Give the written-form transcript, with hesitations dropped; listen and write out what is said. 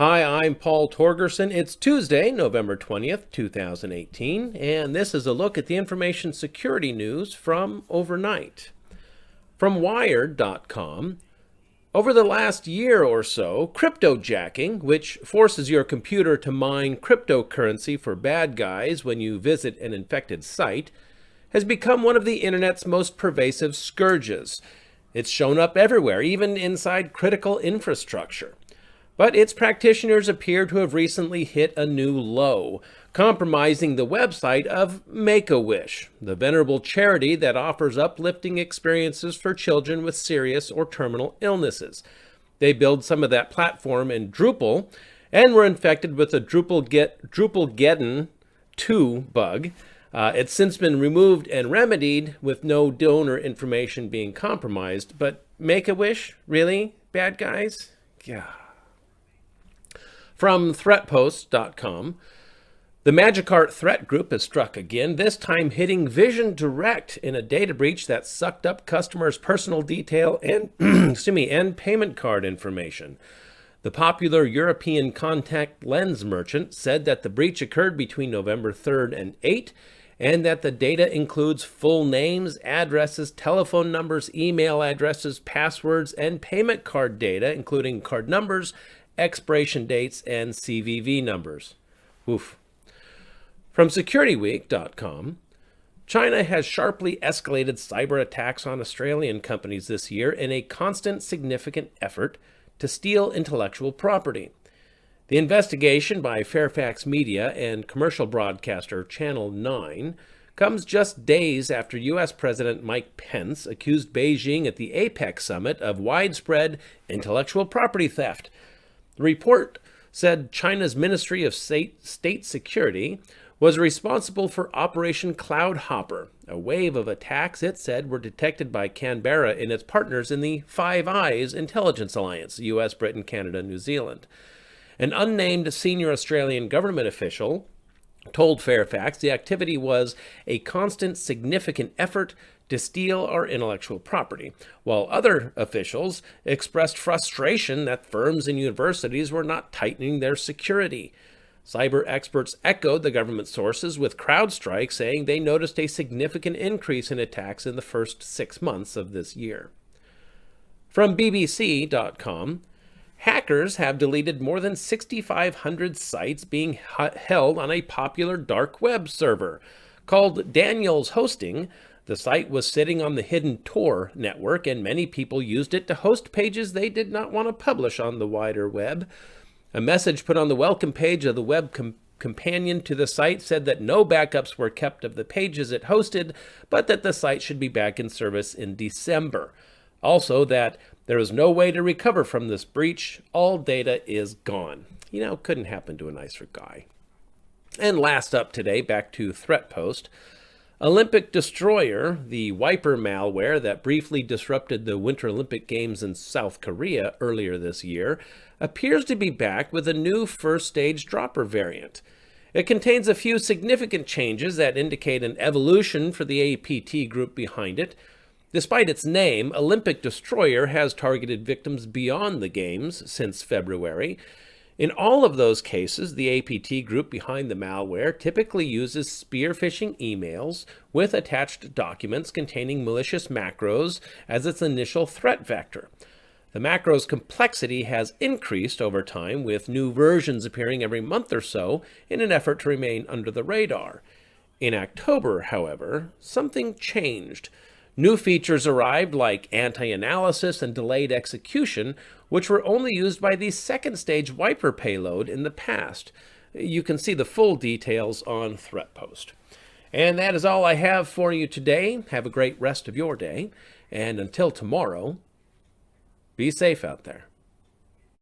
Hi, I'm Paul Torgerson. It's Tuesday, November 20th, 2018, and this is a look at the information security news from overnight. From Wired.com, over the last year or so, cryptojacking, which forces your computer to mine cryptocurrency for bad guys when you visit an infected site, has become one of the internet's most pervasive scourges. It's shown up everywhere, even inside critical infrastructure. But its practitioners appear to have recently hit a new low, compromising the website of Make-A-Wish, the venerable charity that offers uplifting experiences for children with serious or terminal illnesses. They build some of that platform in Drupal and were infected with a Drupalgeddon 2 bug. It's since been removed and remedied with no donor information being compromised. But Make-A-Wish? Really? Bad guys? Yeah. From threatpost.com, the Magecart threat group has struck again, this time hitting Vision Direct in a data breach that sucked up customers' personal detail and, and payment card information. The popular European contact lens merchant said that the breach occurred between November 3rd and 8th, and that the data includes full names, addresses, telephone numbers, email addresses, passwords, and payment card data, including card numbers, expiration dates, and CVV numbers. Oof. From SecurityWeek.com, China has sharply escalated cyber attacks on Australian companies this year in a constant, significant effort to steal intellectual property. The investigation by Fairfax Media and commercial broadcaster Channel 9 comes just days after U.S. President Mike Pence accused Beijing at the APEC summit of widespread intellectual property theft. The report said China's Ministry of State Security was responsible for Operation Cloudhopper, a wave of attacks it said were detected by Canberra and its partners in the Five Eyes Intelligence Alliance, US, Britain, Canada, New Zealand. An unnamed senior Australian government official told Fairfax the activity was a constant, significant effort to steal our intellectual property, while other officials expressed frustration that firms and universities were not tightening their security. Cyber experts echoed the government sources, with CrowdStrike saying they noticed a significant increase in attacks in the first 6 months of this year. From BBC.com, hackers have deleted more than 6,500 sites being held on a popular dark web server. Called Daniel's Hosting, the site was sitting on the hidden Tor network, and many people used it to host pages they did not want to publish on the wider web. A message put on the welcome page of the web companion to the site said that no backups were kept of the pages it hosted, but that the site should be back in service in December. Also, that there is no way to recover from this breach. All data is gone. Couldn't happen to a nicer guy. And last up today, back to ThreatPost. Olympic Destroyer, the wiper malware that briefly disrupted the Winter Olympic Games in South Korea earlier this year, appears to be back with a new first-stage dropper variant. It contains a few significant changes that indicate an evolution for the APT group behind it. Despite its name, Olympic Destroyer has targeted victims beyond the Games since February. In all of those cases, the APT group behind the malware typically uses spear phishing emails with attached documents containing malicious macros as its initial threat vector. The macro's complexity has increased over time, with new versions appearing every month or so in an effort to remain under the radar. In October, however, something changed. New features arrived like anti-analysis and delayed execution, which were only used by the second-stage wiper payload in the past. You can see the full details on ThreatPost. And that is all I have for you today. Have a great rest of your day. And until tomorrow, be safe out there.